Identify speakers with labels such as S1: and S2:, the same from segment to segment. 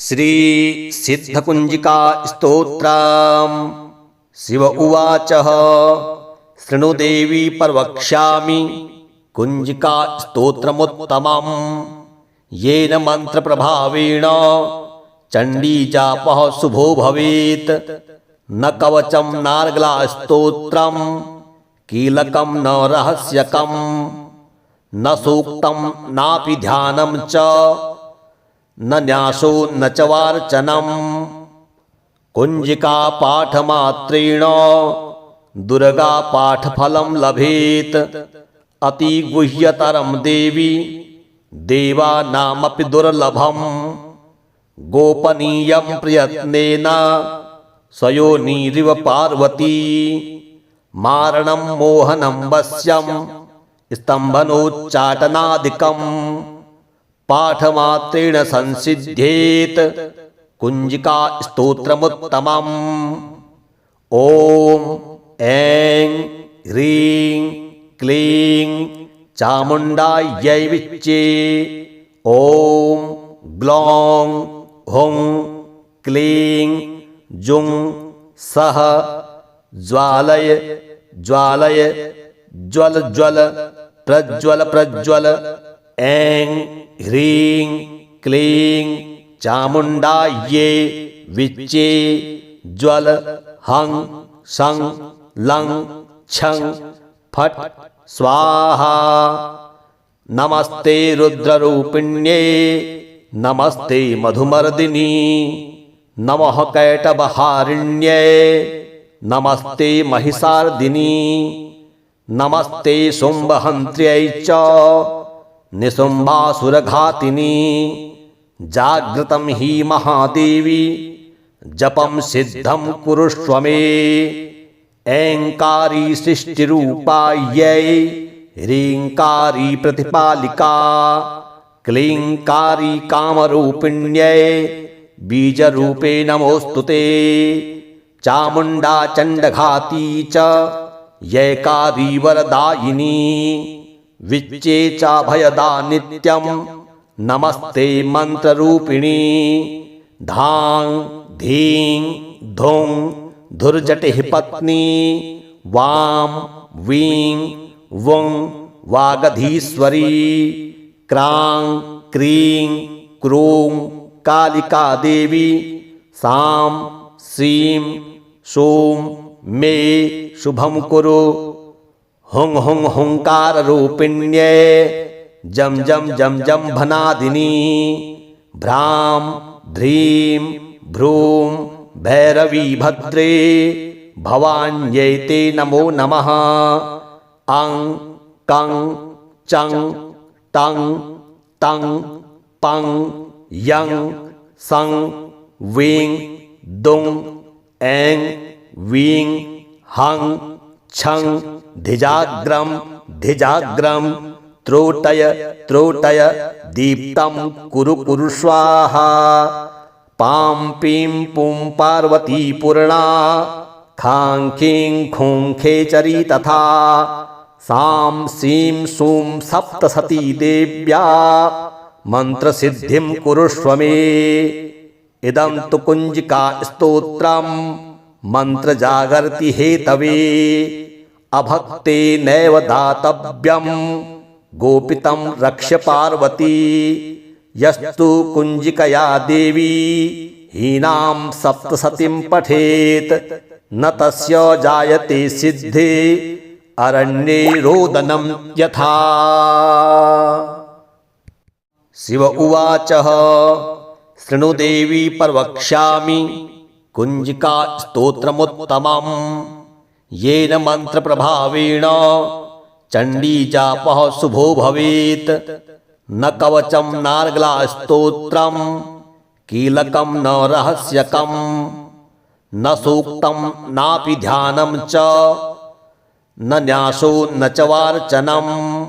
S1: श्री सिद्धकुंजिका स्तोत्रम्। शिव उवाच शृणु देवी प्रवक्ष्यामि कुंजिका स्तोत्रमुत्तमम्। येन मंत्रप्रभावेण चंडी जापः शुभो भवेत्। न कवचं नार्गला स्तोत्रम् कीलकं न रहस्यकम्। न सूक्तं नापि ध्यानं च न न्यासो न च वार्चनम्। कुंजिका पाठमात्रेण दुर्गा पाठफलं लभेत्। अति गुह्यतरं देवी देवानामपि दुर्लभम्। गोपनीयं प्रयत्नेन स्वयोनिरिव पार्वती। मारणं मोहनं वश्यं स्तम्भनोच्चाटनादिकम्। पाठमात्रेण संसिध्येत् कुंजिका स्तोत्रमुत्तमम्। ॐ ऐं ह्रीं क्लीं चामुण्डायै विच्चे। ॐ ग्लौं हुं क्लीं जुं सः ज्वालय ज्वालय ज्वल ज्वल प्रज्वल प्रज्वल। ऐं ह्रीं क्लीं चामुण्डायै विच्चे। ज्वल हं सं लं छं फट् स्वाहा। नमस्ते रुद्ररूपिण्ये नमस्ते मधुमर्दिनी। नमः कैटभहारिण्ये नमस्ते महिषार्दिनी। नमस्ते शुम्भहन्त्र्यै च निशुम्भासुरघातिनी। जागृतं हि महादेवी जपं सिद्धं कुरुष्व मे। ऐंकारी सृष्टिरूपायै ह्रींकारी प्रतिपालिका। क्लींकारी कामरूपिण्यै बीजरूपे नमोऽस्तुते। चामुण्डा चण्डघाती च यैकारी वरदायिनी। विच्चे चाभयदा नित्यं नमस्ते मंत्ररूपिणी। धां धीं धुं धुर्जटिः पत्नी। वां वीं वुं वागधीश्वरी। क्रां क्रीं क्रूं कालिका देवी। सां सीं सूं मे शुभं कुरु। हुं हुं हुंकाररूपिण्ये जं जं जं जं भनादिनी। भ्रां ध्रीं भ्रूं भैरवी भद्रे भवान्यै ते नमो नमः। अं कं चं तं तं पं यं सं वीं दुं ऐं वीं हं छं धिजाग्रं धिजाग्रं। त्रोटय त्रोटय दीप्तं कुरु कुरु स्वाहा। पां पीं पुं पार्वती पूर्णा। खां खीं खूं खेचरी तथा। सां सीं सूं सप्तसती देव्या मंत्रसिद्धिं कुरुष्व मे। इदं तु कुंजिका स्तोत्रम् मंत्रजागर्ति हेतवे। अभक्ते नैव दातव्यं गोपितं रक्ष्य पार्वती। यस्तु कुंजिकया देवी हीनां सप्तसतीं पठेत् न तस्य जायते सिद्धे अरण्ये रोदनं यथा। शिव उवाच शृणु देवी प्रवक्ष्यामि कुंजिका स्तोत्रमुत्तमम्। येन मंत्रप्रभावेण चंडी जापः शुभो भवेत्। न कवचं नार्गला स्तोत्रम् कीलकं न रहस्यकम्। न सूक्तं नापि ध्यानं च न न्यासो न च वार्चनम्।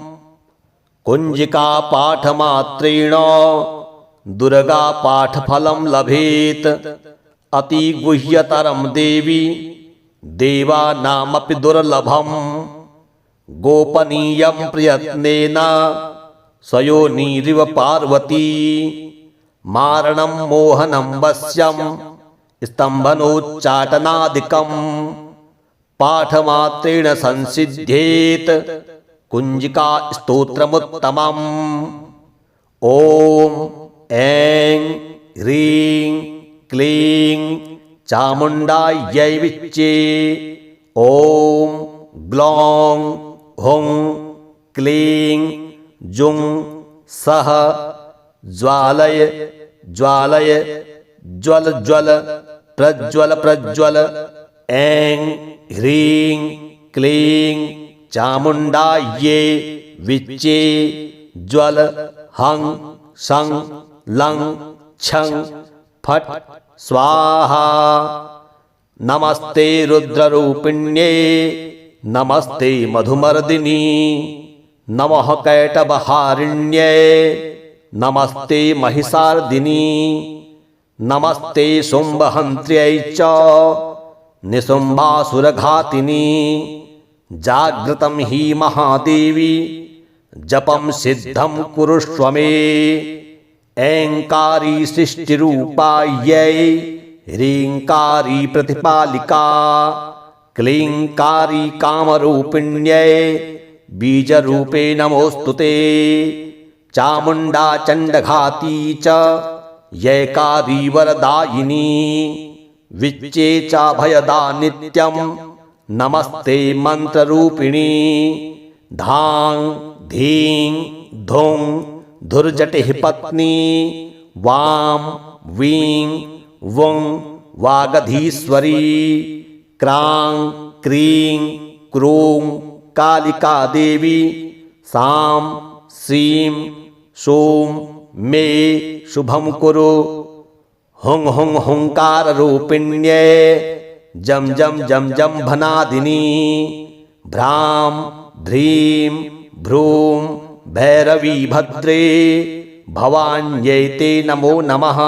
S1: कुंजिका पाठमात्रेण दुर्गा पाठफलं लभेत्। अति गुह्यतरं देवी देवानामपि दुर्लभम्। गोपनीयं प्रयत्नेन स्वयोनिरिव पार्वती। मारणं मोहनं वश्यं स्तम्भनोच्चाटनादिकं पाठमात्रेण संसिद्ध्येत कुञ्जिका स्तोत्रमुत्तमम्। ॐ ऐं ह्रीं क्लीं चामुण्डायै विच्चे। ॐ ग्लौं हुं क्लीं जुं सः ज्वालय ज्वालय ज्वल ज्वल प्रज्वल प्रज्वल। ऐं ह्रीं क्लीं चामुण्डायै विच्चे। ज्वल हं सं लं छं फट् स्वाहा। नमस्ते रुद्ररूपिण्ये नमस्ते मधुमर्दिनी नमः कैटभहारिण्ये नमस्ते महिषार्दिनी नमस्ते शुम्भहन्त्र्यै च निशुम्भासुरघातिनी। जागृतं हि महादेवी जपं सिद्धं कुरुष्व मे। ऐंकारी सृष्टिरूपायै ह्रींकारी प्रतिपालिका क्लींकारी कामरूपिण्यै बीजरूपे नमोऽस्तुते। चामुण्डा चण्डघाती च यैकारी वरदायिनी विच्चे चाभयदा नित्यं नमस्ते मन्त्ररूपिणी। धां धीं धुं धुर्जटिः पत्नी वां वीं वुं वागधीश्वरी। क्रां क्रीं क्रूं कालिका देवी सां सीं सूं मे शुभं कुरु। हुं हुं हुंकाररूपिण्ये जं जं जं जं भनादिनी। भ्रां ध्रीं भ्रूं भैरवी भद्रे भवान्यै ते नमो नमः।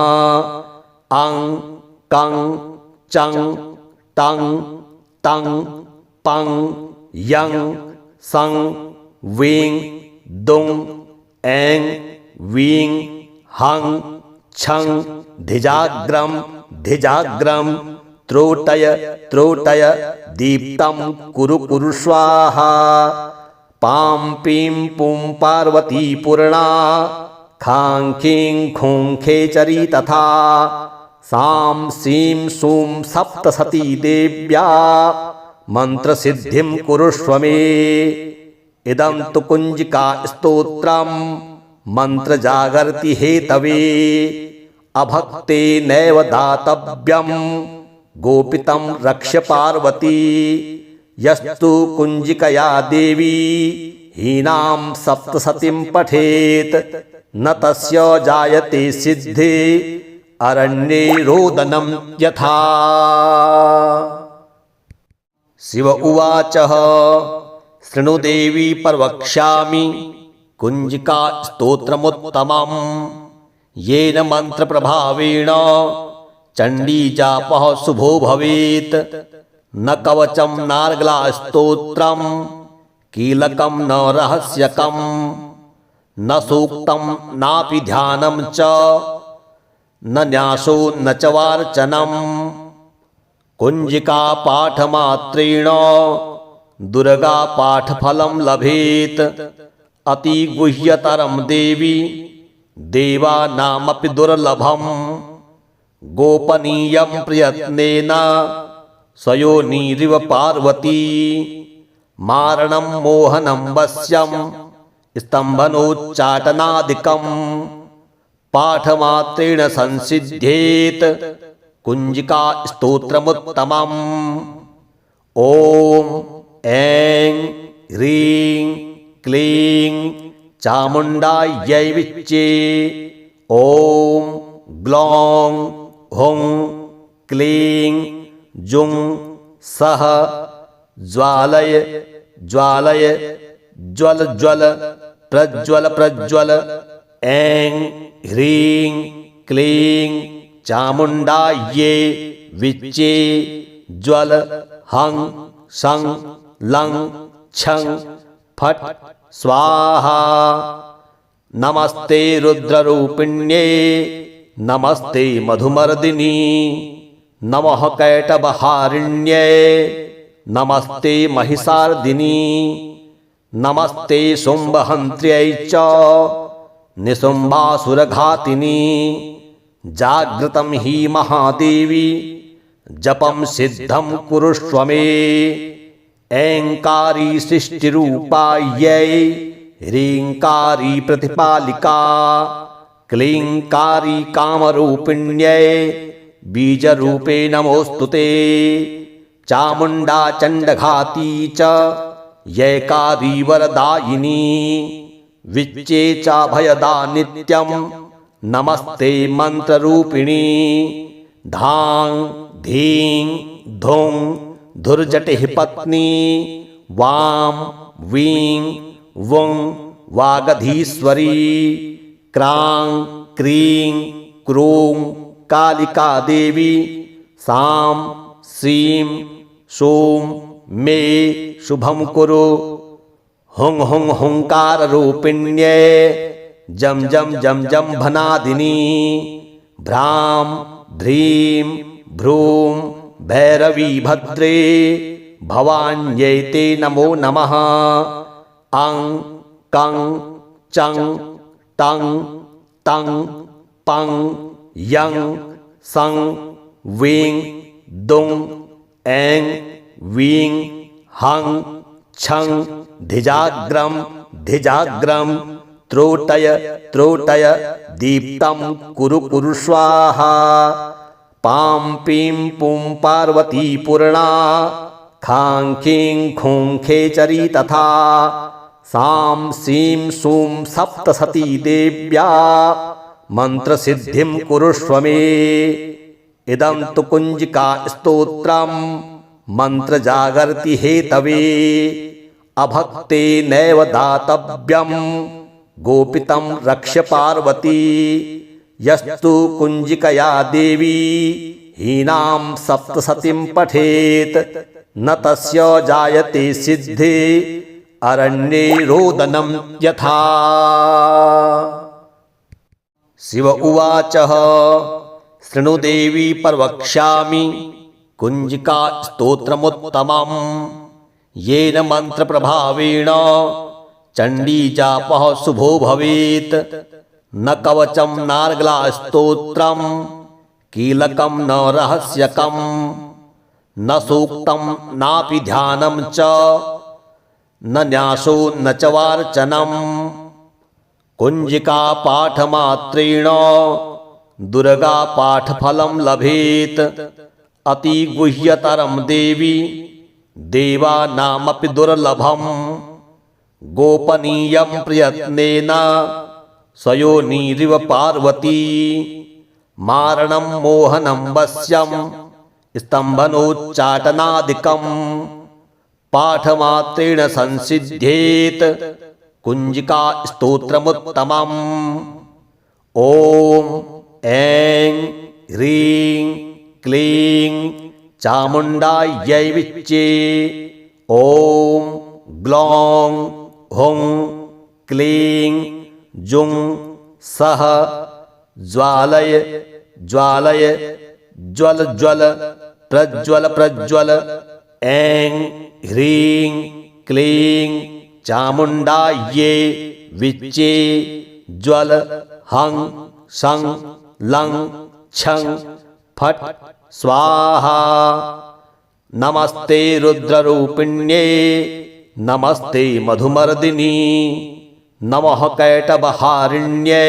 S1: अं कं चं तं तं पं यं सं वीं दुं ऐं वीं हं छं धिजाग्रं धिजाग्रं त्रोटय त्रोटय दीप्तं कुरु कुरु स्वाहा। पां पीं पुं पार्वती पूर्णा खां खीं खूं खेचरी तथा सां सीं सूं सप्तसती देव्या मन्त्रसिद्धिं कुरुष्व मे। इदं तु कुञ्जिका स्तोत्रं मन्त्रजागर्ति हेतवे अभक्ते नैव दातव्यं गोपितं रक्ष्य पार्वती। यस्तु कुञ्जिकया देवी हीनां सप्तसतीं पठेत् न तस्य जायते सिद्धि अरण्ये रोदनं यथा। शिव उवाच शृणु देवी प्रवक्ष्यामि कुञ्जिका स्तोत्रमुत्तमम्। येन मन्त्रप्रभावेण चण्डीजापः शुभो भवेत्। न कवचं नार्गलास्तोत्रं कीलकं न रहस्यकं न सूक्तं नापि ध्यानं च न न्यासो न च वार्चनम्। कुञ्जिका पाठमात्रेण दुर्गा पाठफलं लभेत्। अतिगुह्यतरं देवी देवानामपि दुर्लभम्। गोपनीयं प्रयत्नेन स्वयोनिरिव पार्वती। मारणं मोहनं वश्यं स्तम्भनोच्चाटनादिकं पाठमात्रेण संसिद्ध्येत कुञ्जिका स्तोत्रमुत्तमम्। ॐ ऐं ह्रीं क्लीं चामुण्डायै विच्चे। ॐ ग्लौं हुं क्लीं जुं सः ज्वालय ज्वालय ज्वल ज्वल प्रज्वल प्रज्वल। ऐं ह्रीं क्लीं चामुण्डायै विच्चे। ज्वल हं सं लं छं फट् स्वाहा। नमस्ते रुद्ररूपिण्ये नमस्ते मधुमर्दिनी नमः कैटभहारिण्ये नमस्ते महिषार्दिनी नमस्ते शुम्भहन्त्र्यै च निशुम्भासुरघातिनी जागृतं हि महादेवी जपं सिद्धं कुरुष्व मे ऐङ्कारी सृष्टिरूपायै ह्रीङ्कारी प्रतिपालिका क्लीङ्कारी कामरूपिण्यै बीजरूपे नमोऽस्तुते चामुण्डा चण्डघाती च यैकारी वरदायिनी विच्चे चाभयदा नित्यं नमस्ते मन्त्ररूपिणी धां धीं धुं धुर्जटिः पत्नी वां वीं वुं वागधीश्वरी क्रां क्रीं क्रूं कालिका देवी सां सीं सूं मे शुभं कुरु हुं हुं हुंकाररूपिण्ये जं जं जं जं भनादिनी भ्रां भ्रीं भ्रूं भैरवी भद्रे भवान्यै ते नमो नमः अं कं चं तं तं पं यं सं वीं दुं ऐं वीं हं छं धिजाग्रं धिजाग्रं त्रोटय त्रोटय दीप्तं कुरु कुरु स्वाहा पां पीं पुं पार्वती पूर्णा खां खीं खूं खेचरी तथा सां सीं सूं सप्तसती देव्या मन्त्रसिद्धिं कुरुष्व मे इदं तु कुञ्जिका स्तोत्रं मन्त्रजागर्ति हेतवे अभक्ते नैव दातव्यं गोपितं रक्ष्य पार्वती यस्तु कुञ्जिकया देवी हीनां सप्तसतीं पठेत् न तस्य जायते सिद्धे अरण्ये रोदनं यथा। शिव उवाच शृणु देवी प्रवक्ष्यामि कुञ्जिका स्तोत्रमुत्तमम् येन मन्त्रप्रभावेण चण्डीजापः शुभो भवेत् न कवचं नार्गलास्तोत्रं कीलकं न रहस्यकं न सूक्तं नापि ध्यानं च न न्यासो न च वार्चनम् कुञ्जिका पाठमात्रेण दुर्गा पाठफलं लभेत् अतिगुह्यतरं देवी देवानामपि दुर्लभम् गोपनीयं प्रयत्नेन स्वयोनिरिव पार्वती मारणं मोहनं वश्यं स्तम्भनोच्चाटनादिकं पाठमात्रेण संसिद्ध्येत् कुञ्जिका स्तोत्रमुत्तमम् ॐ ऐं ह्रीं क्लीं चामुण्डायै विच्चे ॐ ग्लौं हुं क्लीं जुं सः ज्वालय ज्वालय ज्वल ज्वल प्रज्वल प्रज्वल ऐं ह्रीं क्लीं चामुण्डायै विच्चे ज्वल हं शं लं छं फट् स्वाहा। नमस्ते रुद्ररूपिण्ये नमस्ते मधुमर्दिनी नमः कैटभहारिण्ये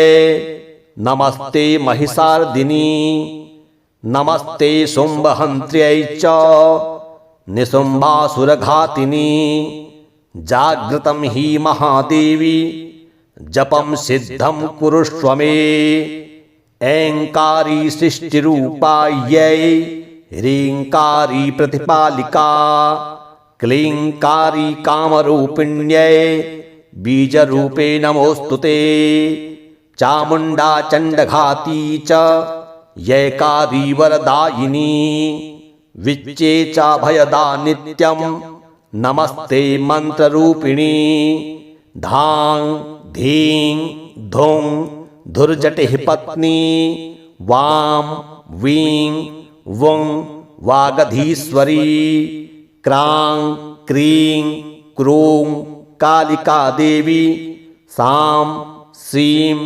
S1: नमस्ते महिषार्दिनी नमस्ते शुम्भहन्त्र्यै च निशुम्भासुरघातिनी जागृतं हि महादेवी जपं सिद्धं कुरुष्व मे ऐङ्कारी सृष्टिरूपायै ह्रीङ्कारी प्रतिपालिका क्लीङ्कारी कामरूपिण्यै बीजरूपे नमोऽस्तुते चामुण्डा चण्डघाती च यैकारी वरदायिनी विच्चे चाभयदा नित्यं नमस्ते मन्त्ररूपिणी धां धीं धुं धुर्जटिः पत्नी वां वीं वुं वागधीश्वरी क्रां क्रीं क्रूं कालिका देवी सां सीं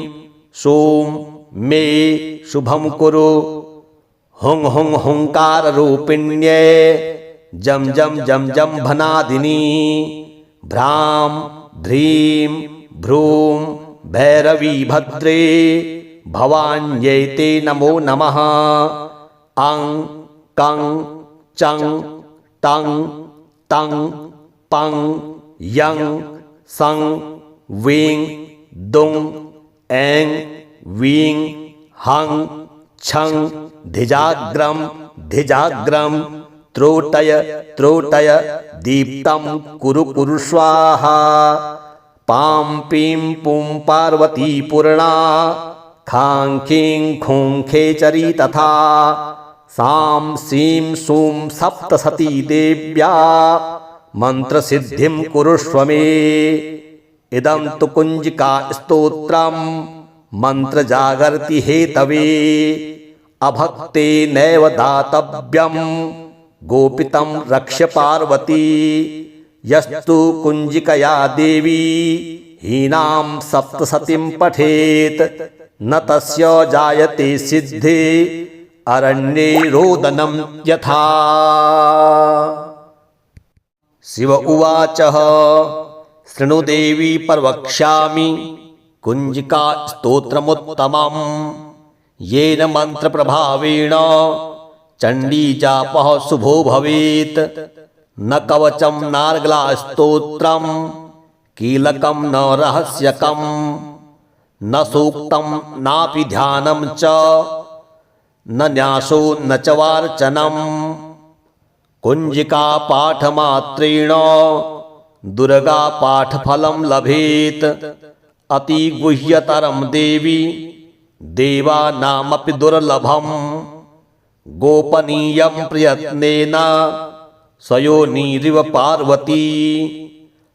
S1: सों मे शुभं कुरु। हुं हुं हुंकार रूपिण्ये जम जम जम जम भनादिनी भ्रां ध्रीं भ्रूं भैरवी भद्रे भवान्यै ते नमो नमः। अं कं चं तं तं पं यं सं वीं दुं ऐं वीं हं छं धिजाग्रं धिजाग्रं त्रोटय त्रोटय दीप्तं कुरु कुरु स्वाहा। पां पीं पुं पार्वती पूर्णा खां खीं खूं खेचरी तथा सां सीं सूं सप्तसती देव्या मंत्रसिद्धिं कुरुष्व मे। इदं तु कुंजिका स्तोत्रं मंत्रजागर्ति हेतवे अभक्ते नैव दातव्यं गोपितं रक्ष्य पार्वती। यस्तु कुंजिकया देवी हीनां सप्तसतीं पठेत् न तस्य जायते सिद्धे अरण्ये रोदनं यथा। शिव उवाच शृणु देवी प्रवक्ष्यामि कुंजिका स्तोत्रमुत्तमं येन मंत्रप्रभावेण चंडी जापः शुभो भवेत्। न कवचं नार्गला स्तोत्रं कीलकं न रहस्यकं न सूक्तं नापि ध्यानं च न न्यासो न च वार्चनं। कुंजिका पाठमात्रेण दुर्गा पाठफलं लभेत्। अति गुह्यतरं देवी देवानामपि दुर्लभं गोपनीयं प्रयत्नेन स्वयोनिरिव पार्वती।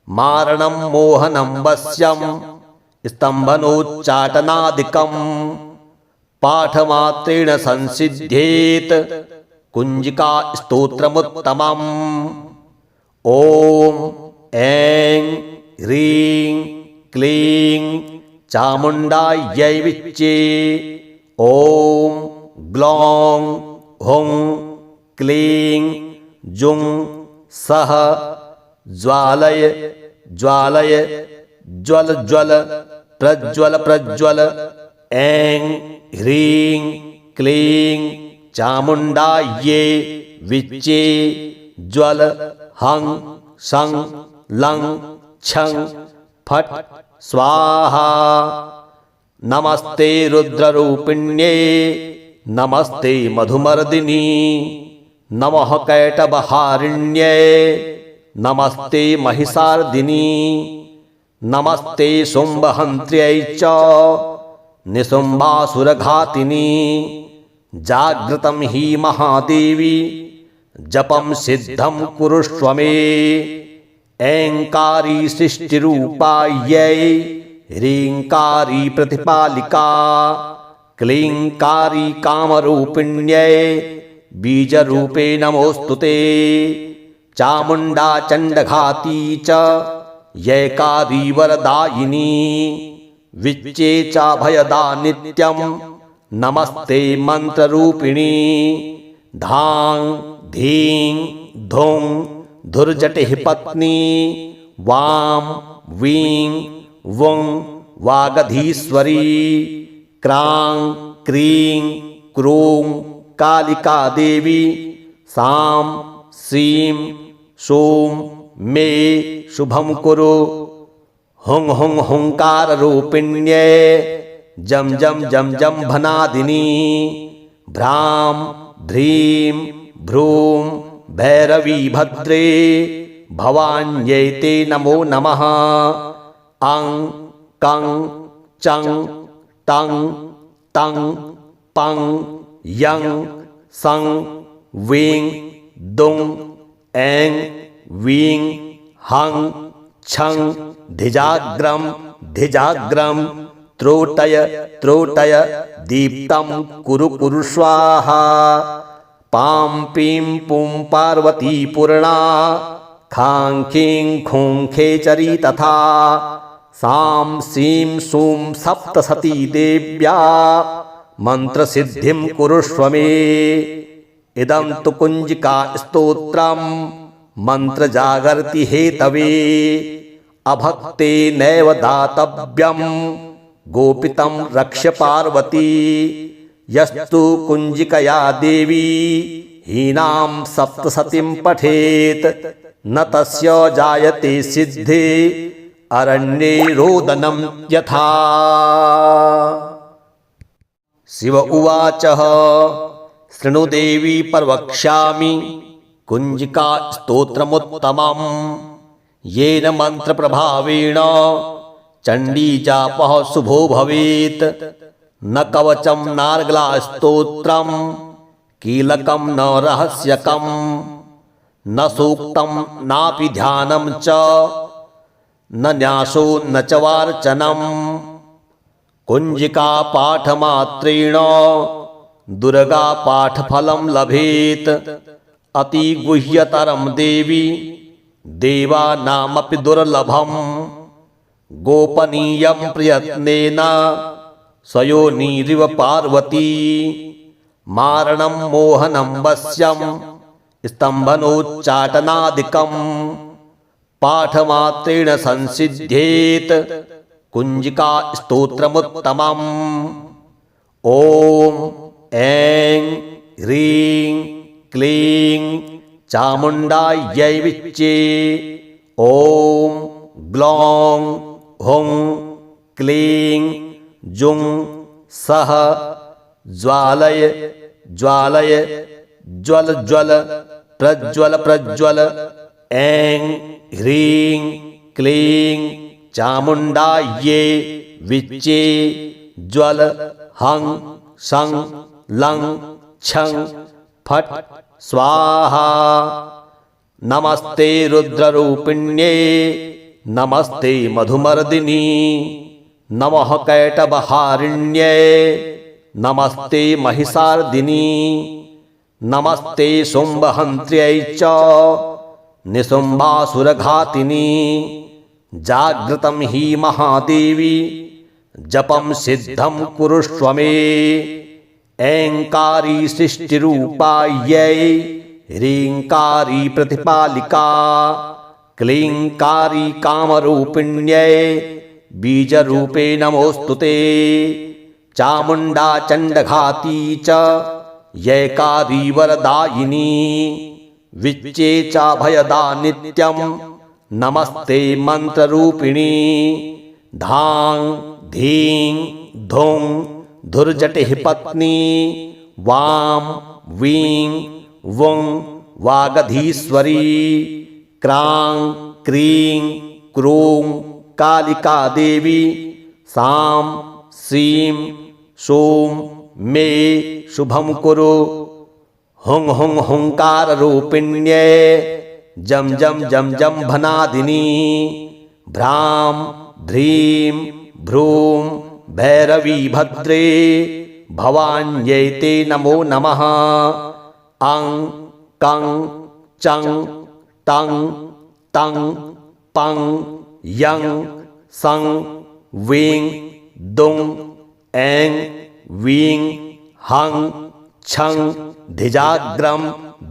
S1: मारणं मोहनं वश्यं स्तम्भनोच्चाटनादिकं पाठमात्रेण संसिद्ध्येत् कुंजिका स्तोत्रमुत्तमम्। ॐ ऐं ह्रीं क्लीं चामुण्डायै विच्चे। ॐ ग्लौं हुं क्लीं जुं सः ज्वालय ज्वालय ज्वल ज्वल प्रज्वल प्रज्वल। ऐं ह्रीं क्लीं चामुण्डायै विच्चे ज्वल हं सं लं छं फट् स्वाहा। नमस्ते रुद्ररूपिण्ये नमस्ते मधुमर्दिनी नमः कैटभहारिण्ये नमस्ते महिषार्दिनी नमस्ते शुम्भहन्त्र्यै च निशुम्भासुरघातिनी। जागृतं हि महादेवी जपं सिद्धं कुरुष्व मे। ऐंकारी सृष्टिरूपायै ह्रींकारी प्रतिपालिका क्लींकारी कामरूपिण्यै बीजरूपे नमोस्तुते। चामुण्डा चण्डघाती च यैकारी वरदायिनी विच्चे चाभयदा नित्यं नमस्ते मंत्ररूपिणी। धां धीं धुं धुर्जटिः पत्नी वां वीं वुं वागधीश्वरी क्रां क्रीं क्रूं कालिका देवी सां सीं सों मे शुभं कुरु। हुं हुं हुंकार रूपिण्ये जम जम जम जम भनादिनी भ्रां ध्रीं भ्रूं भैरवी भद्रे भवान्यै ते नमो नमः। अं कं चं तं तं पं यं सं वीं दुं ऐं वीं हं छं धिजाग्रं धिजाग्रं त्रोटय त्रोटय दीप्तं कुरु कुरु स्वाहा पां पीं पुं पार्वती पूर्णा खां खीं खूं खेचरी तथा सां सीं सूं सप्तसती देव्या मंत्रसिद्धिं कुरुष्व मे। इदं तु कुंजिका स्तोत्रं मंत्रजागर्ति हेतवे अभक्ते नैव दातव्यं गोपितं रक्ष पार्वती यस्तु कुंजिकया देवी हीनां सप्तसतीं पठेत् न तस्य जायते सिद्धे अरण्ये रोदनं यथा। शिव उवाच शृणु देवी प्रवक्ष्यामि कुंजिका स्तोत्रमुत्तमं येन मंत्रप्रभावेण चंडी जापः शुभो भवेत्। न कवचं नार्गला स्तोत्रं कीलकं न रहस्यकं न सूक्तं नापि ध्यानं च न न्यासो न च वार्चनं। कुंजिका पाठमात्रेण दुर्गा पाठफलं लभेत् अति गुह्यतरं देवी देवानामपि दुर्लभं गोपनीयं प्रयत्नेन स्वयोनिरिव पार्वती मारणं मोहनं वश्यं स्तम्भनोच्चाटनादिकं पाठमात्रेण संसिद्ध्येत् कुंजिका स्तोत्रमुत्तमम्। ॐ ऐं ह्रीं क्लीं चामुण्डायै विच्चे ॐ ग्लौं हुं क्लीं जुं सः ज्वालय ज्वालय ज्वल ज्वल प्रज्वल प्रज्वल ऐं ह्रीं क्लीं चामुण्डायै विच्चे ज्वल हं सं लं छं फट् स्वाहा। नमस्ते रुद्ररूपिण्ये नमस्ते मधुमर्दिनी नमः कैटभहारिण्ये नमस्ते महिषार्दिनी नमस्ते शुम्भहन्त्र्यै च निशुम्भासुरघातिनी। जागृतं हि महादेवी जपं सिद्धं कुरुष्व मे। ऐंकारी सृष्टिरूपायै ह्रींकारी प्रतिपालिका क्लींकारी कामरूपिण्यै बीजरूपे नमोस्तुते। चामुण्डा चण्डघाती च यैकारी वरदायिनी विच्चे चाभयदा नित्यं नमस्ते मंत्ररूपिणी। धां धीं धुं धुर्जटिः पत्नी वां वीं वुं वागधीश्वरी क्रां क्रीं क्रूं कालिका देवी सां सीं सूं मे शुभं कुरु। हुं हुं हुंकाररूपिण्ये जं जं जं जं भनादिनी भ्रां ध्रीं भ्रूं भैरवी भद्रे भवान्यै ते नमो नमः। अं कं चं तं तं पं यं सं वीं दुं ऐं वीं हं छं धिजाग्रं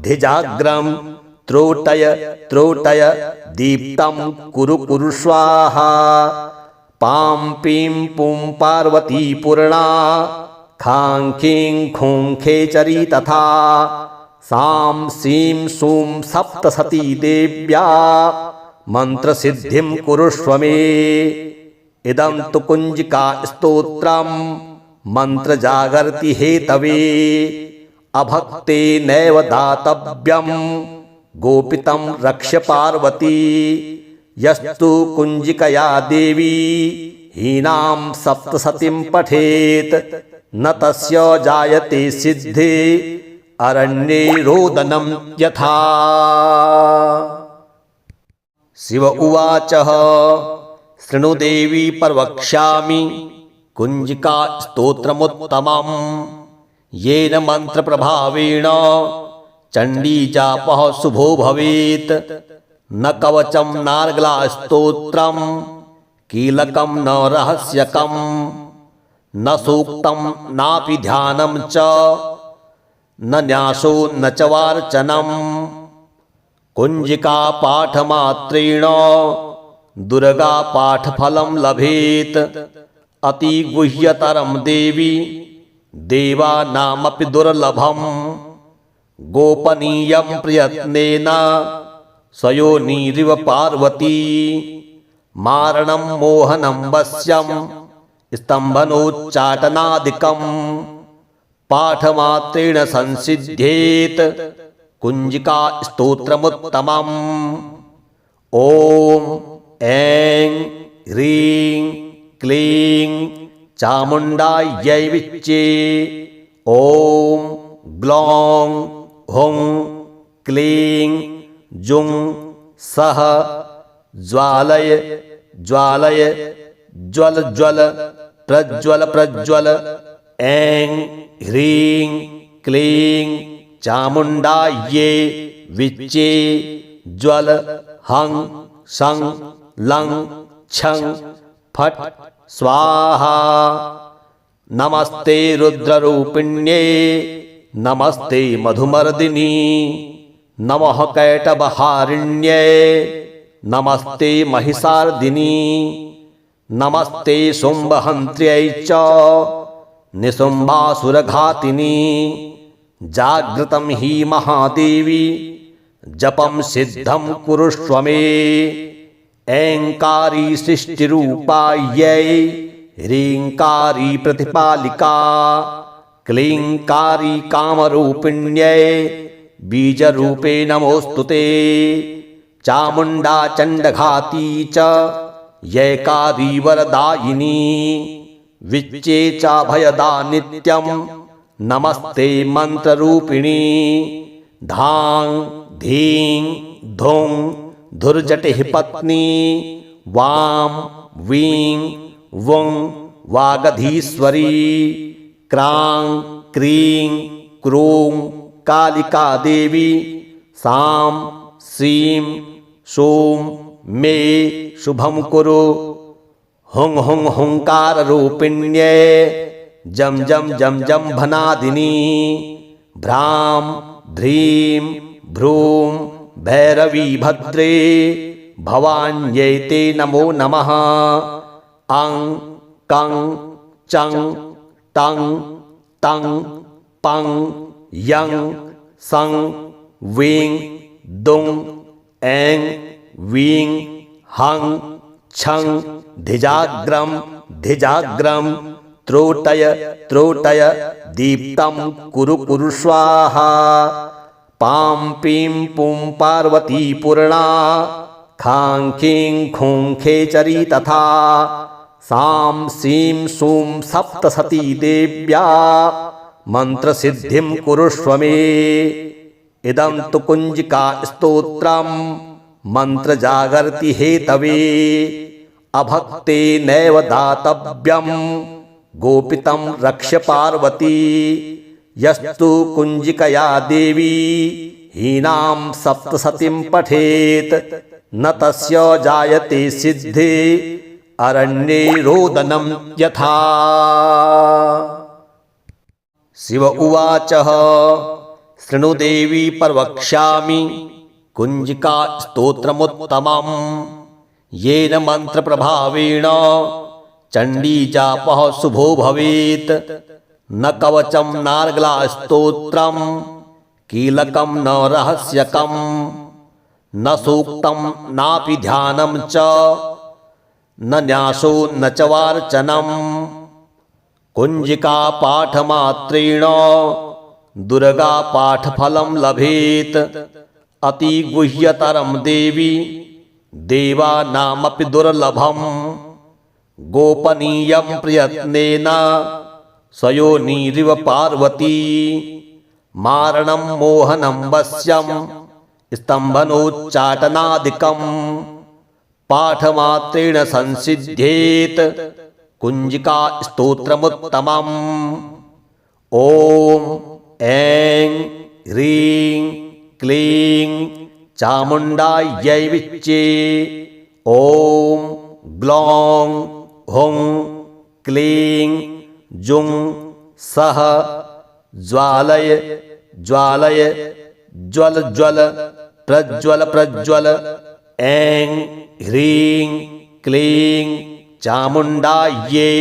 S1: धिजाग्रं त्रोटय त्रोटय दीप्तं कुरु कुरु स्वाहा। पां पीं पुं पार्वती पूर्णा खां खीं खूं खेचरी तथा सां सीं सूं सप्तसती देव्या मंत्रसिद्धिं कुरुष्व मे। इदं तु कुंजिका स्तोत्रं मंत्रजागर्ति हेतवे अभक्ते नैव दातव्यं गोपितं रक्ष पार्वती यस्तु कुंजिकया देवी हीनां सप्तसतीं पठेत् न तस्य जायते सिद्धे अरण्ये रोदनं यथा। शिव उवाच शृणु देवी प्रवक्ष्यामि कुंजिका स्तोत्रमुत्तमं येन मंत्रप्रभावेण चंडी जापः शुभो भवेत्। न कवचं नार्गलास्तोत्रं कीलकं न रहस्यकं न सूक्तं नापि ध्यानं च न न्यासो न च वार्चनं। कुंजिका पाठमात्रेण दुर्गा पाठफलं लभेत्। अति गुह्यतरं देवी देवानामपि दुर्लभं। गोपनीयं प्रयत्नेन स्वयोनिरिव पार्वती। मारणं मोहनं वश्यं स्तम्भनोच्चाटनादिकं पाठमात्रेण संसिद्ध्येत् कुंजिका स्तोत्रमुत्तमम्। ॐ ऐं ह्रीं क्लीं चामुण्डायै विच्चे। ॐ ग्लौं हुं क्लीं जुं सः ज्वालय ज्वालय ज्वल ज्वल प्रज्वल प्रज्वल। ऐं ह्रीं क्लीं चामुण्डायै विच्चे। ज्वल हं सं लं छं फट् स्वाहा। नमस्ते रुद्ररूपिण्ये नमस्ते मधुमर्दिनी नमः कैटभहारिण्ये नमस्ते महिषार्दिनी नमस्ते शुम्भहन्त्र्यै च निशुम्भासुरघातिनी। जागृतं हि महादेवी जपं सिद्धं कुरुष्व मे। ऐंकारी सृष्टिरूपायै ह्रींकारी प्रतिपालिका क्लींकारी कामरूपिण्यै बीजरूपे नमोस्तुते। चामुण्डा चण्डघाती च यैकारी वरदायिनी विच्चे चाभयदा नित्यं नमस्ते मंत्ररूपिणी। धां धीं धुं धुर्जटिः पत्नी वां वीं वुं वागधीश्वरी। क्रां क्रीं क्रूं कालिका देवी सां सीं सूं मे शुभं कुरु। हुं हुं हुंकाररूपिण्ये जं जं जं जं भनादिनी। भ्रां ध्रीं भ्रूं भैरवी भद्रे भवान्यै ते नमो नमः। अं कं चं तं तं पं यं सं वीं दुं ऐं वीं हं छं धिजाग्रं धिजाग्रं त्रोटय त्रोटय दीप्तं कुरु कुरु स्वाहा। पां पीं पुं पार्वती पूर्णा खां खीं खूं खेचरी तथा। सां सीं सूं सप्तसती देव्या मंत्रसिद्धिं कुरुष्व मे। इदं तु कुंजिका स्तोत्रं मंत्रजागर्ति हेतवे। अभक्ते नैव दातव्यं गोपितं रक्ष्य पार्वती। यस्तु कुंजिकया देवी हीनां सप्तसतीं पठेत् न तस्य जायते सिद्धि अरण्ये रोदनं यथा। शिव उवाच शृणु देवी प्रवक्ष्यामि कुंजिका स्तोत्रमुत्तमं येन मंत्रप्रभावेण चंडी जापः शुभो भवेत्। न कवचं नार्गलास्तोत्रं कीलकं न रहस्यकं न सूक्तं नापि ध्यानं च न न्यासो न च वार्चनं। कुंजिका पाठमात्रेण दुर्गा पाठफलं लभेत्। अति गुह्यतरं देवी देवानामपि दुर्लभं। गोपनीयं प्रयत्नेन स्वयोनिरिव पार्वती। मारणं मोहनं वश्यं स्तम्भनोच्चाटनादिकं पाठमात्रेण संसिद्ध्येत् कुंजिका स्तोत्रमुत्तमम्। ओम ऐं ह्रीं क्लीं चामुण्डायै विच्चे। ओम ग्लौं हुं क्लीं जुं सः ज्वालय ज्वालय ज्वल ज्वल प्रज्वल प्रज्वल। ऐं ह्रीं क्लीं चामुण्डायै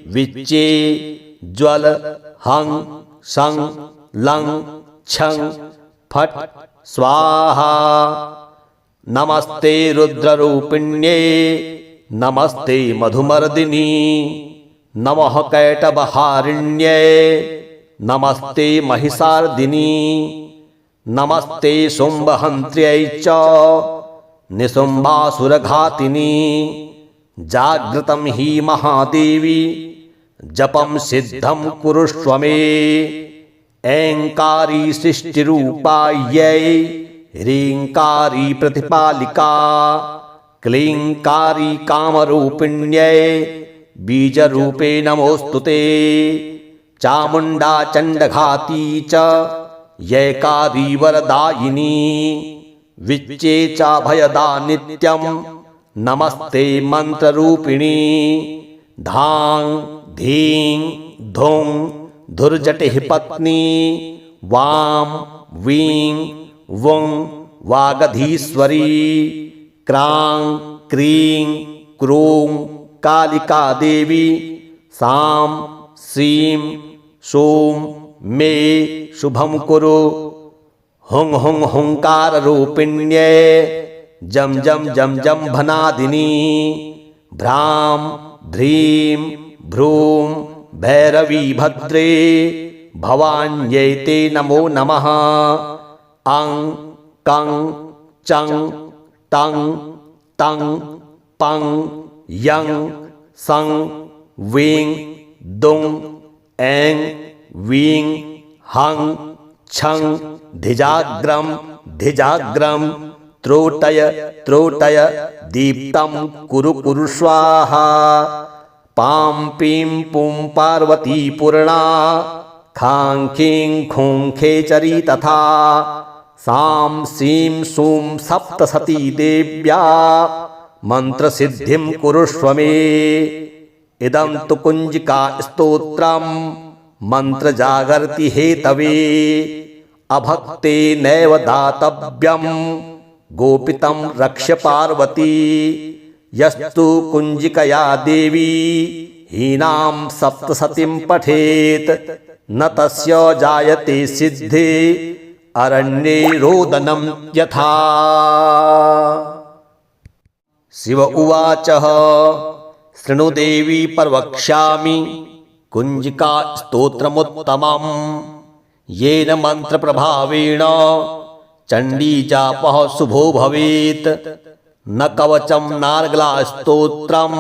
S1: विच्चे। ज्वल हं सं लं छं फट् स्वाहा। नमस्ते रुद्ररूपिण्ये नमस्ते मधुमर्दिनी नमः कैटभहारिण्ये नमस्ते महिषार्दिनी नमस्ते शुम्भहन्त्र्यै च निशुम्भासुरघातिनी। जागृतं हि महादेवी जपं सिद्धं कुरुष्व मे। ऐंकारी सृष्टिरूपायै ह्रींकारी प्रतिपालिका क्लींकारी कामरूपिण्यै बीजरूपे नमोस्तुते। चामुण्डा चण्डघाती च यैकारी वरदायिनी विच्चे चाभयदा नित्यं नमस्ते मंत्ररूपिणी। धां धीं धुं धुर्जटिः पत्नी वां वीं वुं वागधीश्वरी। क्रां क्रीं क्रूं कालिका देवी सां सीं सूं मे शुभं कुरु। हुं हुं हुंकाररूपिण्ये जं जं जं जं भनादिनी। भ्रां ध्रीं भ्रूं भैरवी भद्रे भवान्यै ते नमो नमः। अं कं चं तं तं पं यं सं वीं दुं ऐं वीं हं छं धिजाग्रं धिजाग्रं त्रोटय त्रोटय दीप्तं कुरु कुरु स्वाहा। पां पीं पुं पार्वती पूर्णा खां खीं खूं खेचरी तथा। सां सीं सूं सप्तसती देव्या मंत्रसिद्धिं कुरुष्व मे। इदं तु कुंजिका स्तोत्रं मंत्रजागर्ति हेतवे। अभक्ते नैव दातव्यं गोपितं रक्ष्य पार्वती। यस्तु कुंजिकया देवी हीनां सप्तसतीं पठेत् न तस्य जायते सिद्धि अरण्ये रोदनं यथा। शिव उवाच शृणु देवी प्रवक्ष्यामि कुंजिका स्तोत्रमुत्तमम्। येन मंत्रप्रभावेण चण्डीजापः शुभो भवेत्। न कवचं नार्गलास्तोत्रं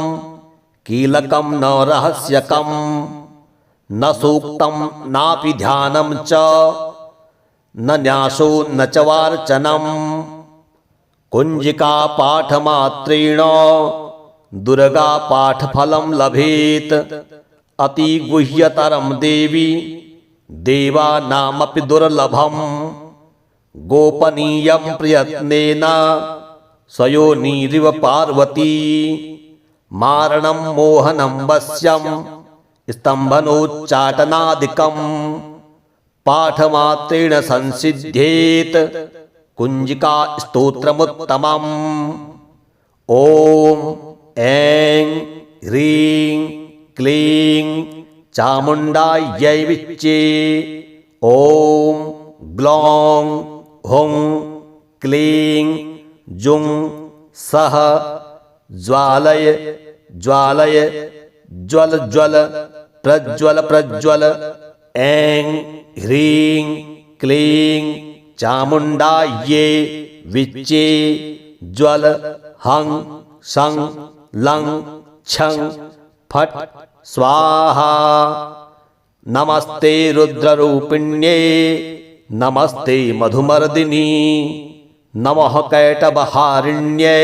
S1: कीलकं न रहस्यकं न सूक्तं नापि ध्यानं च न न्यासो न च वार्चनं। कुंजिका पाठमात्रेण दुर्गा पाठफलं लभेत्। अति गुह्यतरं देवी देवानामपि दुर्लभं। गोपनीयं प्रयत्नेन स्वयोनिरिव पार्वती। मारणं मोहनं वश्यं स्तम्भनोच्चाटनादिकं पाठमात्रेण संसिध्येत् कुंजिका स्तोत्रमुत्तमम्। ओम ऐं ह्रीं क्लीं चामुण्डायै विच्चे। ओम ग्लौं हुं क्लीं जुं सः ज्वालय ज्वालय ज्वल ज्वल प्रज्वल प्रज्वल। ऐं ह्रीं क्लीं चामुण्डायै विच्चे। ज्वल हं सं लं छं फट् स्वाहा। नमस्ते रुद्ररूपिण्ये नमस्ते मधुमर्दिनी नमः कैटभहारिण्ये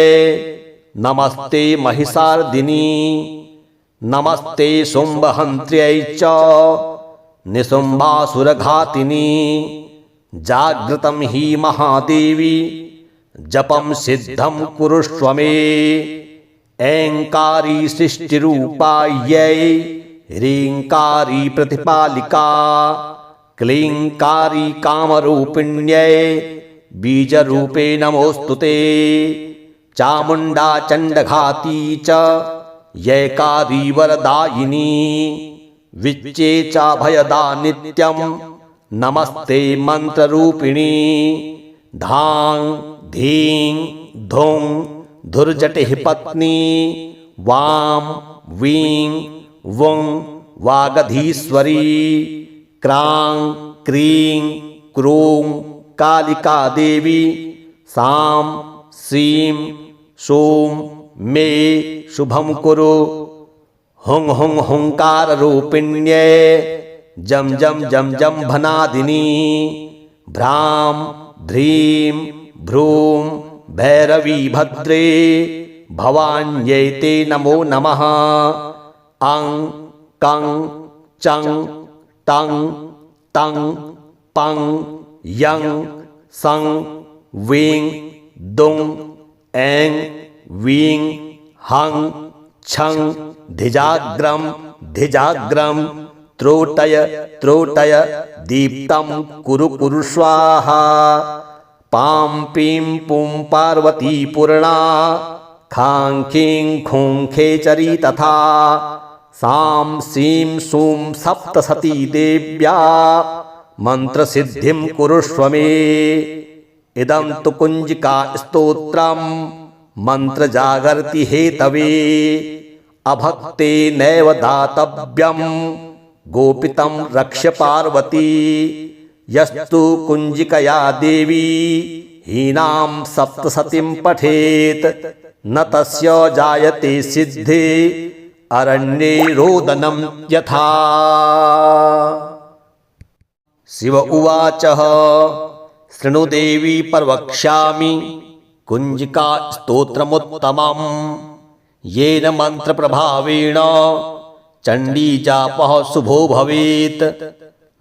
S1: नमस्ते महिषार्दिनी नमस्ते शुम्भहन्त्र्यै च निशुम्भासुरघातिनी जागृतं हि महादेवी जपं सिद्धं कुरुष्व मे ऐङ्कारी सृष्टिरूपायै ह्रीङ्कारी प्रतिपालिका क्लीङ्कारी कामरूपिण्यै बीजरूपे नमोऽस्तु ते चामुण्डा चण्डघाती च यैकारी वरदायिनी विच्चे चाभयदा नित्यं नमस्ते मंत्ररूपिणी धां धीं धुं धुर्जटिः पत्नी वां वीं वुं वागधीश्वरी क्रां क्रीं क्रूं कालिका देवी सां सीं सूं मे शुभं कुरु हुं हुं हुंकार रूपिण्ये जम जम जम जम भनादिनी भ्रां ध्रीं भ्रूं भैरवी भद्रे भवान्यै ते नमो नमः अं कं चं तं तं पं यं सं वीं दुं ऐं वीं हं छं धिजाग्रम धिजाग्रम त्रोटय त्रोटय दीप्तं कुरु कुरु स्वाहा पां पीं पुं पार्वती पूर्णा खां खीं खूं खेचरी तथा सां सीं सूं सप्तसती देव्या मंत्रसिद्धिं कुरुष्व मे इदं तु कुञ्जिका स्तोत्रं मंत्रजागर्ति हेतवे अभक्ते नैव दातव्यं गोपितं रक्ष्य पार्वती यस्तु कुञ्जिकया देवी हीनां सप्तसतीं पठेत् न तस्य जायते सिद्धि अरण्ये रोदनं यथा। शिव उवाच शृणु देवी प्रवक्ष्यामि कुञ्जिका स्तोत्रमुत्तमं येन मंत्रप्रभावेण चण्डीजापः शुभो भवेत्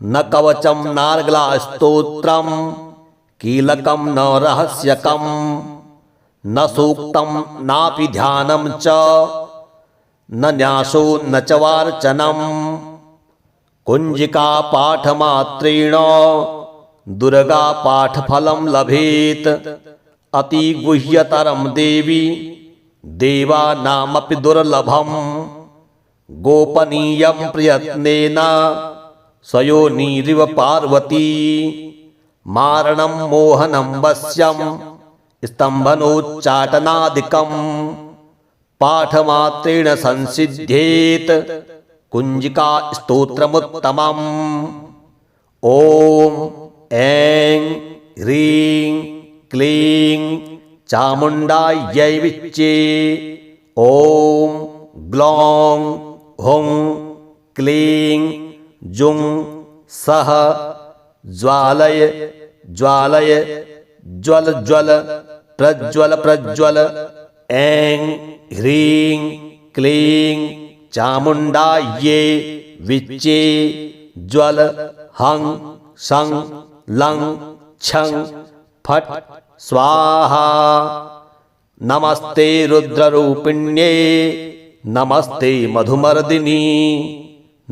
S1: न कवचं नार्गला स्तोत्रं कीलकं न रहस्यकं न सूक्तं नापि ध्यानं च न न्यासो न च वार्चनं कुञ्जिका पाठमात्रेण दुर्गा पाठफलं लभेत् अति गुह्यतरं देवी देवानामपि दुर्लभं गोपनीयं प्रयत्नेन स्वयोनिरिव पार्वती मारणं मोहनं वश्यं स्तम्भनोच्चाटनादिकं पाठमात्रेण संसिद्ध्येत् कुञ्जिका स्तोत्रमुत्तमम् ॐ ऐं ह्रीं क्लीं चामुण्डायै विच्चे ॐ ग्लौं हुं क्लीं जुं सः ज्वालय ज्वालय ज्वल ज्वल प्रज्वल प्रज्वल ऐं ह्रीं क्लीं चामुण्डायै विच्चे ज्वल हं सं लं छं फट् स्वाहा। नमस्ते रुद्ररूपिण्ये नमस्ते मधुमर्दिनी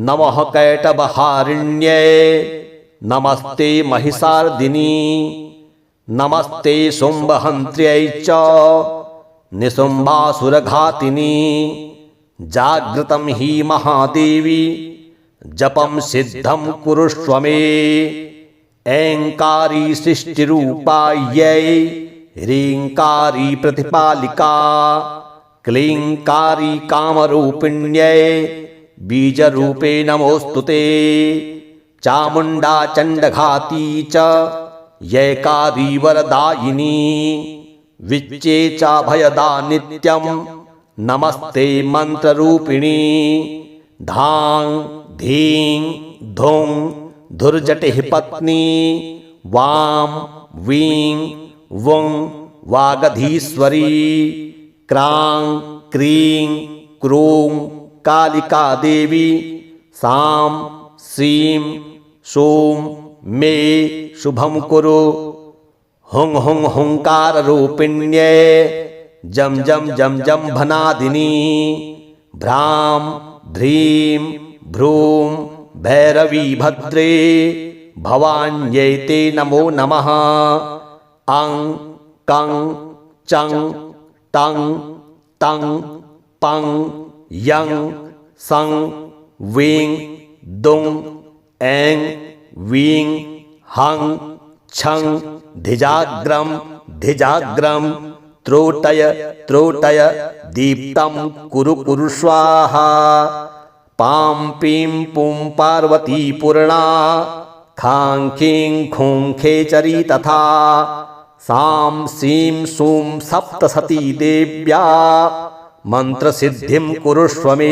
S1: नमः कैटभहारिण्ये नमस्ते महिषार्दिनी नमस्ते शुम्भहन्त्र्यै च निशुम्भासुरघातिनी जागृतं हि महादेवी जपं सिद्धं कुरुष्व मे ऐङ्कारी सृष्टिरूपायै ह्रीङ्कारी प्रतिपालिका क्लीङ्कारी कामरूपिण्यै बीजरूपे नमोऽस्तु ते चामुण्डा चण्डघाती च यैकारी वरदायिनी विच्चे चाभयदा नित्यं नमस्ते मंत्ररूपिणी धां धीं धुं धुर्जटिः पत्नी वां वीं वुं वागधीश्वरी क्रां क्रीं क्रूं कालिका देवी सां सीं सूं मे शुभं कुरु। हुं हुं हुंकाररूपिण्यै जं जं जं जम्भनादिनी भ्रां ध्रीं भ्रूं भैरवी भद्रे भवान्यै ते नमो नमः। अं कं चं तं तं पं यं सं वीं दुं ऐं वीं हं छं धिजाग्रं धिजाग्रं त्रोटय त्रोटय दीप्तं कुरु कुरु स्वाहा। पां पीं पुं पार्वती पूर्णा खां खीं खूं खेचरी तथा सां सीं सूं सप्तसती देव्या मंत्रसिद्धिं कुरुष्व मे।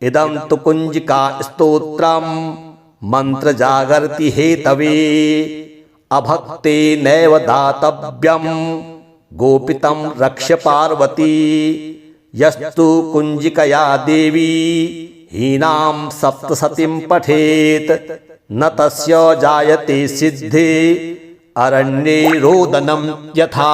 S1: इदं तु कुंजिका स्तोत्रं मंत्रजागर्ति हेतवे अभक्ते नैव दातव्यं गोपितं रक्ष्य पार्वती। यस्तु कुंजिकया देवी हीनां सप्तसतीं पठेत् न तस्य जायते सिद्धि अरण्ये रोदनं यथा।